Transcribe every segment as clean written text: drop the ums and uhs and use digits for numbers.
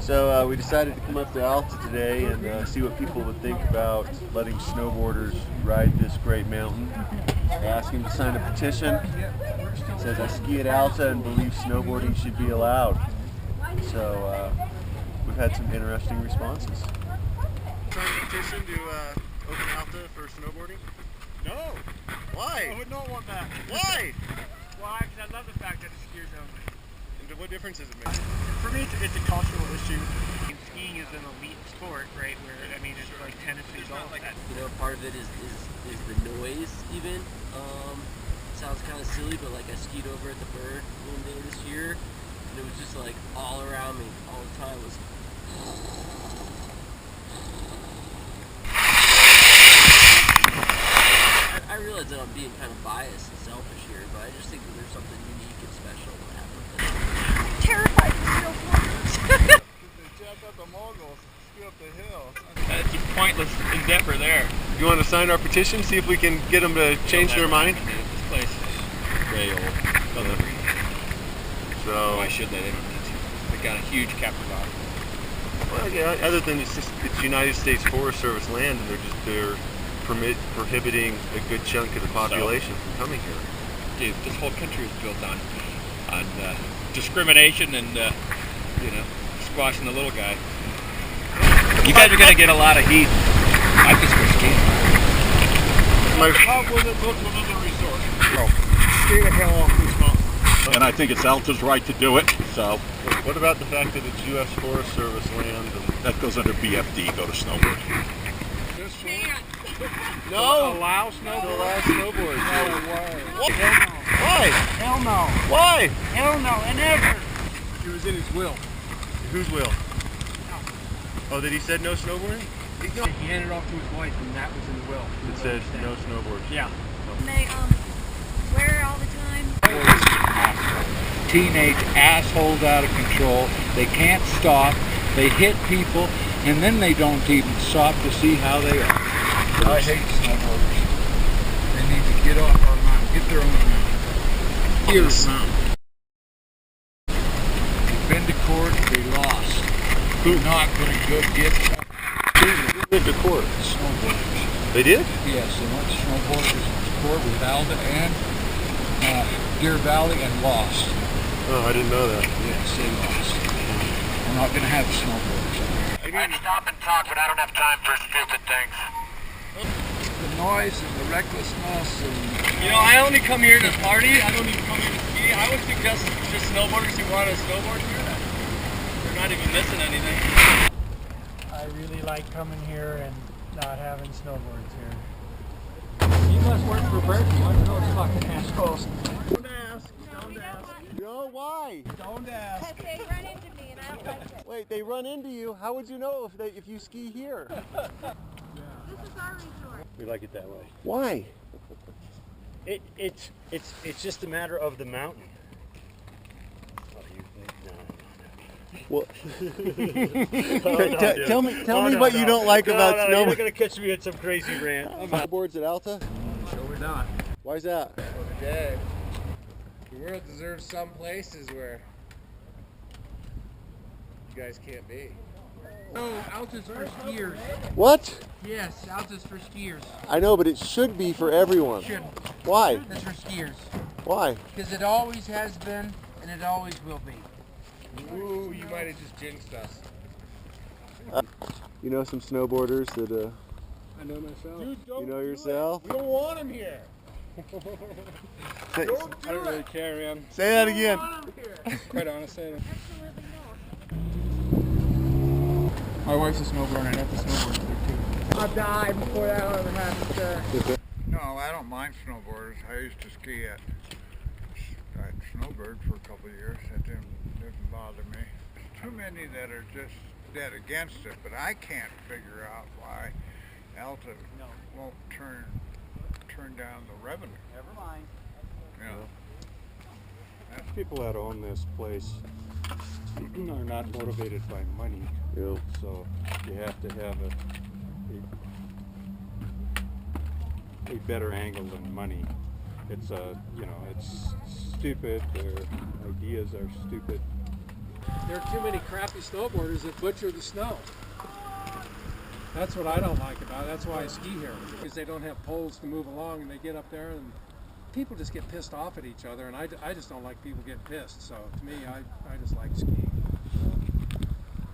So we decided to come up to Alta today and see what people would think about letting snowboarders ride this great mountain. We're asking to sign a petition. It says, "I ski at Alta and believe snowboarding should be allowed." So we've had some interesting responses. Sign a petition to open Alta for snowboarding? No. Why? I would not want that. Why? Why? Because I love the fact that it's skiers only. And what difference does it make? For me, it's a cultural issue. Skiing is an elite sport, right? Where, I mean, it's like tennis and golf. You know, part of it is the noise even. Sounds kind of silly, but like I skied over at the Bird one day this year, and it was just like all around me, all the time. It was I realize that I'm being kind of biased and selfish here, but I just think that there's something unique and special that happened with this. I'm terrified of snowboarders. They jack up the moguls, ski up the hill. That's a pointless endeavor there. You want to sign our petition, see if we can get them to change their mind? This place is very old. So Why should they? They don't need to. They got a huge capper bottom. Well, yeah. Other than it's United States Forest Service land, and they're prohibiting a good chunk of the population from coming here. Dude, this whole country is built on discrimination and squashing the little guy. You guys are gonna get a lot of heat. I just go skiing. How would it look with another resort? Stay the hell off this mountain. And I think it's Alta's right to do it, so. What about the fact that it's U.S. Forest Service land? That goes under BFD, go to snowboard. No! Allow snowboard? Allow snowboard. No way. What? Why? Hell no. Why? Hell no, and never. It was in his will. Whose will? Oh, that he said no snowboarding? He handed it off to his wife, and that was in the will. It said no snowboard. Yeah. And they wear it all the time. Teenage assholes out of control. They can't stop. They hit people, and then they don't even stop to see how they are. I hate snowboarders. They need to get off our mountain, get their own mountain. Here's mountain. They've been to court, they lost. They're not going to get Who went to court? snowboarders. They did? Yes, they went to snowboarders court with Alta and Deer Valley and lost. Oh, I didn't know that. Yes, they lost. We're not going to have snowboarders out here. I'd stop and talk, but I don't have time for stupid things. The noise and the recklessness and... I only come here to party. I don't even come here to ski. I would suggest just snowboarders who want to snowboard here. They're not even missing anything. I really like coming here and not having snowboards here. You must work for Bert. You want to know it's fucking assholes. Don't ask. Don't ask. No, why? Don't ask. Because they run into me and I don't like it. Wait, they run into you? How would you know if you ski here? This is our resort. We like it that way. Why? It's just a matter of the mountain. Well, no, tell me what you don't like about snowboarding. You're not gonna catch me at some crazy rant. Snowboards at Alta? So we're not. Why's that? Okay. The world deserves some places where you guys can't be. No, Alta's for skiers. What? Yes, Alta's for skiers. I know, but it should be for everyone. Should. Why? It's for skiers. Why? Because it always has been, and it always will be. Ooh, you might have just jinxed us. You know some snowboarders that, I know myself. Dude, don't you know do yourself? it. We don't want him here. Say, Don't do I don't really it. care, man. say that again. Quite honestly. Absolutely not. My wife's a snowboarder, and I have to snowboard with her too. I'll die before that ever happens, sir. No, I don't mind snowboarders. I used to ski at Snowbird for a couple of years. That didn't bother me. There's too many that are just dead against it, but I can't figure out why Alta won't turn down the revenue. Never mind. Yeah. People that own this place are not motivated by money. Yeah. So you have to have a better angle than money. It's it's stupid. Their ideas are stupid. There are too many crappy snowboarders that butcher the snow. That's what I don't like about it. That's why I ski here, because they don't have poles to move along, and they get up there and people just get pissed off at each other, and I just don't like people getting pissed. So to me, I just like skiing.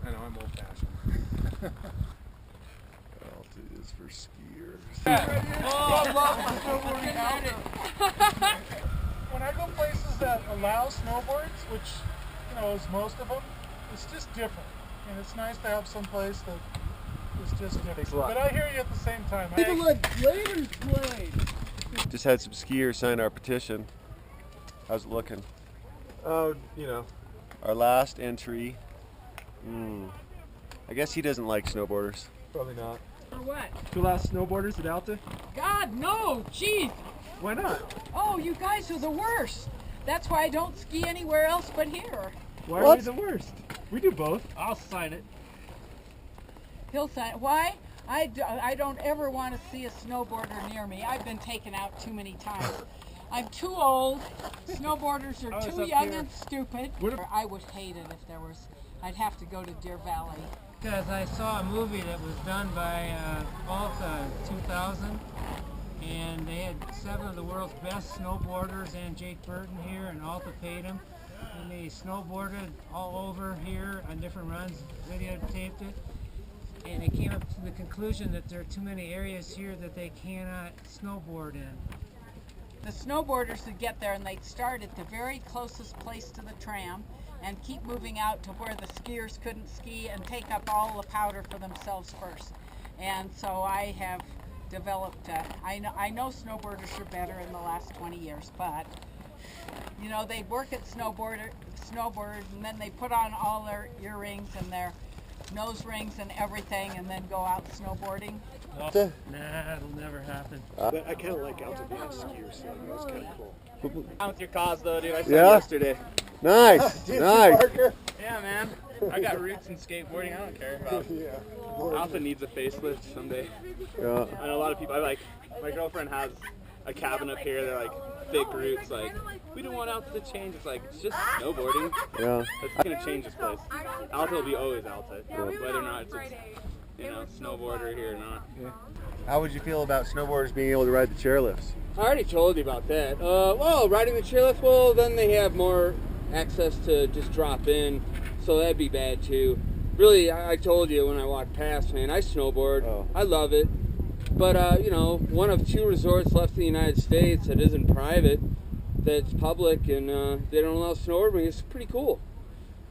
I know I'm old-fashioned. Alta is for skiers. Oh, I love snowboarding Alta. When I go places that allow snowboards, which, you know, is most of them, it's just different. And it's nice to have some place that is just different. But I hear you at the same time. People let bladers play. Just had some skiers sign our petition. How's it looking? Oh, you know. Our last entry. I guess he doesn't like snowboarders. Probably not. For what? The last snowboarders at Alta? God, no! Jeez! Why not? Oh, you guys are the worst. That's why I don't ski anywhere else but here. Why are we the worst? We do both. I'll sign it. He'll sign. Why? I don't ever want to see a snowboarder near me. I've been taken out too many times. I'm too old. Snowboarders are too young and stupid. I would hate it if there was. I'd have to go to Deer Valley. Because I saw a movie that was done by Alta in 2000, and they had 7 of the world's best snowboarders and Jake Burton here, and Alta paid them, and they snowboarded all over here on different runs, videotaped it, and they came up to the conclusion that there are too many areas here that they cannot snowboard in. The snowboarders would get there and they'd start at the very closest place to the tram and keep moving out to where the skiers couldn't ski and take up all the powder for themselves first. And so I have developed, I know snowboarders are better in the last 20 years, but you know, they work at snowboard and then they put on all their earrings and their nose rings and everything and then go out snowboarding. Nah, it'll never happen. I kind of like Alta being skiers, so that's kind of cool. Down with your cause though, dude. I saw Yeah? yesterday. Nice, nice. Yeah, man. I got roots in skateboarding. I don't care about. Alta needs a facelift someday. Yeah. I know a lot of people. My girlfriend has a cabin up here. They're like big roots. Like, we don't want Alta to change. It's like, it's just snowboarding. Yeah. It's gonna change this place. Alta will be always Alta, whether or not it's you know, snowboarder here or not. How would you feel about snowboarders being able to ride the chairlifts? I already told you about that. Well, riding the chairlift, well, then they have more access to just drop in, so that'd be bad too. Really, I told you when I walked past, man, I snowboard. Oh. I love it. But, you know, one of 2 resorts left in the United States that isn't private, that's public, and they don't allow snowboarding. It's pretty cool.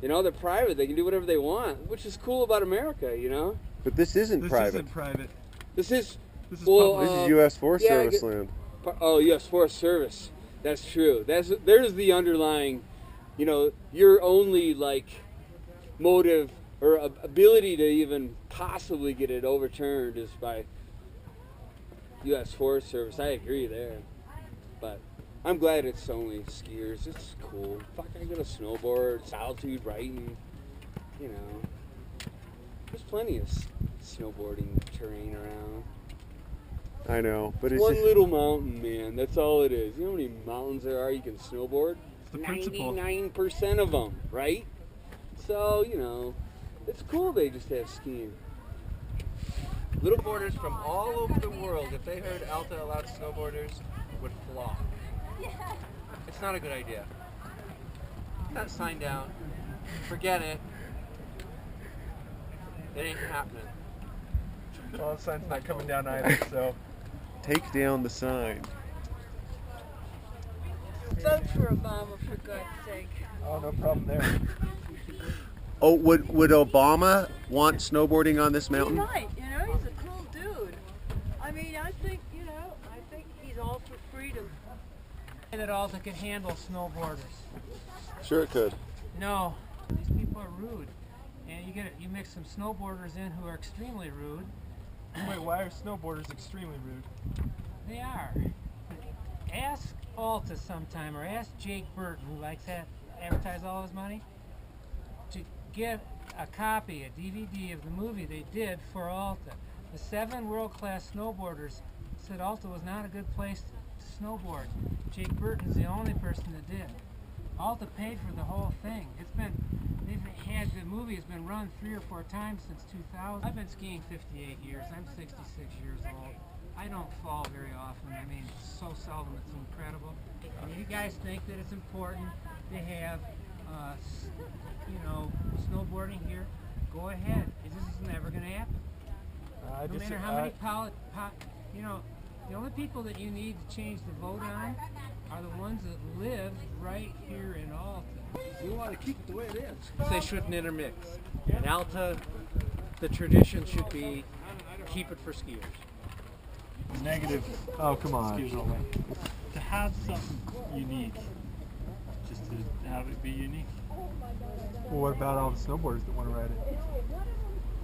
You know, they're private. They can do whatever they want, which is cool about America, you know? But this isn't private. This isn't private. This is well, This is U.S. Forest yeah, Service land. Oh, U.S. Forest Service. That's true. There's the underlying, you know, your only like motive or ability to even possibly get it overturned is by U.S. Forest Service. I agree there, but I'm glad it's only skiers. It's cool. Fuck, I got a snowboard. It's altitude riding. You know, there's plenty of snowboarding terrain around. I know, but it's One just, little mountain, man. That's all it is. You know how many mountains there are you can snowboard? the principle. 99% of them, right? So, you know, it's cool they just have skiing. Little boarders from all over the world, if they heard Alta allowed snowboarders, would flock. It's not a good idea. That sign down. Forget it. It ain't happening. Well, the sign's not coming down either, so. take down the sign. Vote for Obama, for God's sake. Oh, no problem there. Oh, would Obama want snowboarding on this He mountain? might, you know, he's a cool dude. I mean, I think he's all for freedom. That Alta could handle snowboarders. Sure it could. No, these people are rude. And you mix some snowboarders in who are extremely rude. Wait, why are snowboarders extremely rude? They are. Ask Alta sometime, or ask Jake Burton, who likes to advertise all his money, to get a copy, a DVD of the movie they did for Alta. The 7 world-class snowboarders said Alta was not a good place to snowboard. Jake Burton's the only person that did. Alta paid for the whole thing. The movie has been run 3 or 4 times since 2000. I've been skiing 58 years. I'm 66 years old. I don't fall very often. I mean, so seldom. It's incredible. And you guys think that it's important to have, snowboarding here? Go ahead. This is never going to happen. No matter how many the only people that you need to change the vote on are the ones that live right here in Alta. We want to keep it the way it is. They shouldn't intermix. In Alta, the tradition should be keep it for skiers. Negative. Oh, come on. Skiers only. To have something unique, just to have it be unique. Well, what about all the snowboarders that want to ride it?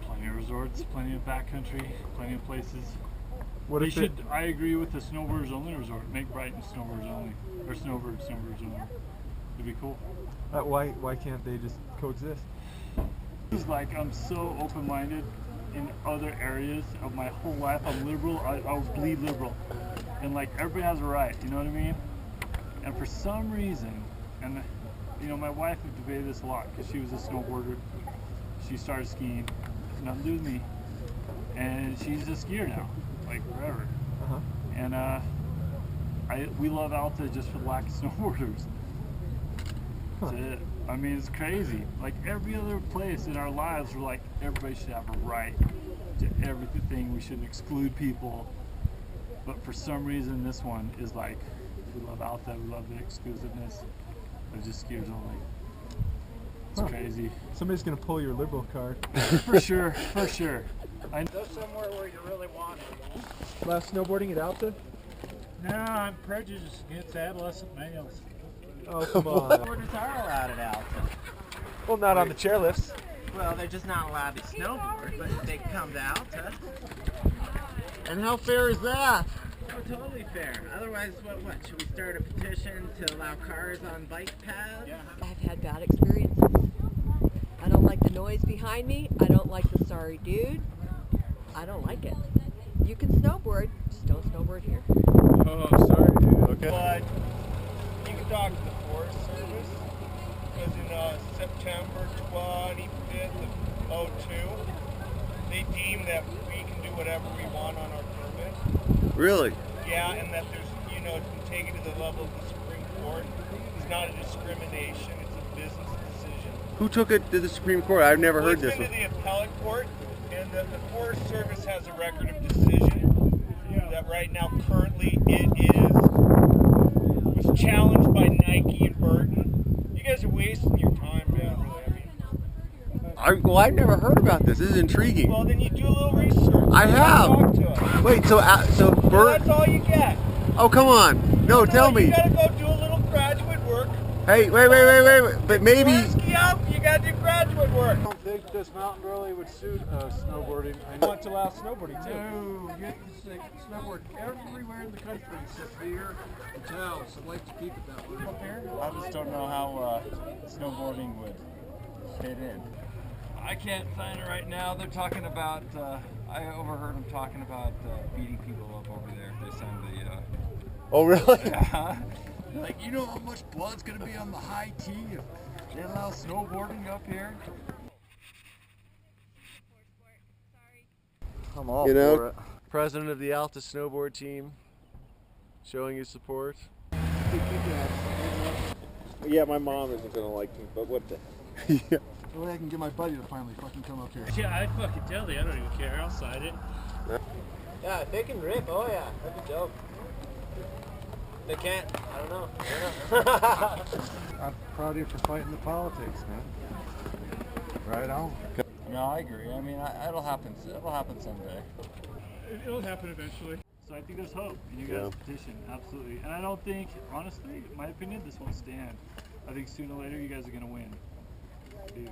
Plenty of resorts, plenty of backcountry, plenty of places. What They if should. I agree with the snowboarders only resort. Make Brighton snowboarders only, or snowboarders only. It'd be cool. Why can't they just coexist? It's like I'm so open-minded in other areas of my whole life. I'm liberal. I'll bleed liberal, and like everybody has a right. You know what I mean? And for some reason, and my wife had debated this a lot because she was a snowboarder. She started skiing. Nothing to do with me, and she's a skier now, like forever. And we love Alta just for the lack of snowboarders. That's it. I mean, it's crazy. Like every other place in our lives, we're like, everybody should have a right to everything. We shouldn't exclude people. But for some reason, this one is like, we love Alta, we love the exclusiveness of just skiers only. It's crazy. Somebody's gonna pull your liberal card. For sure, for sure. Go somewhere where you really want it. Last snowboarding at Alta? No, I'm prejudiced against adolescent males. Oh, come on. Snowboarders are allowed at Alta. Well, not on the chairlifts. Well, they're just not allowed to snowboard, but they come to Alta. And how fair is that? Oh, totally fair. Otherwise, what? Should we start a petition to allow cars on bike paths? Yeah. I've had bad experiences. I don't like the noise behind me. I don't like the sorry dude. I don't like it. You can snowboard, just don't snowboard here. Oh, sorry, dude. Okay. But you can talk to the Forest Service, because in September 25th of 02, they deem that we can do whatever we want on our permit. Really? Yeah, and that there's, it's been taken to the level of the Supreme Court. It's not a discrimination, it's a business decision. Who took it to the Supreme Court? I've never heard this It's been one. to the appellate court, and the Forest Service has a record of decision that right now currently was challenged by Nike and Burton. You guys are wasting your time, man, really. Well, I've never heard about this. This is intriguing. Well, then you do a little research. I have. Talk to us. Wait, so Well, that's all you get. Oh, come on. No, tell me. You gotta go do a little graduate work. Hey, wait. But maybe. You wanna ski out, you gotta do graduate work. I don't think this mountain really would suit snowboarding. I want to allow snowboarding too. No, you can snowboard everywhere in the country except here and towns. I'd like to keep it that way. I just don't know how snowboarding would fit in. I can't find it right now. They're talking about, I overheard them talking about beating people up over there. They signed the... Oh, really? Yeah. Like, you know how much blood's going to be on the high tee if they allow snowboarding up here? I'm all for it. President of the Alta snowboard team, showing his support. Yeah, my mom isn't going to like me, but what the... The way I can get my buddy to finally fucking come up here. Yeah, I'd fucking tell you. I don't even care. I'll side it. Yeah, if they can rip, oh yeah, that'd be dope. They can't, I don't know. I'm proud of you for fighting the politics, man. Right on. No, I agree. I mean, it'll happen. It'll happen someday. It'll happen eventually. So I think there's hope in you guys' petition, absolutely. And I don't think, honestly, in my opinion, this won't stand. I think sooner or later you guys are going to win. I do.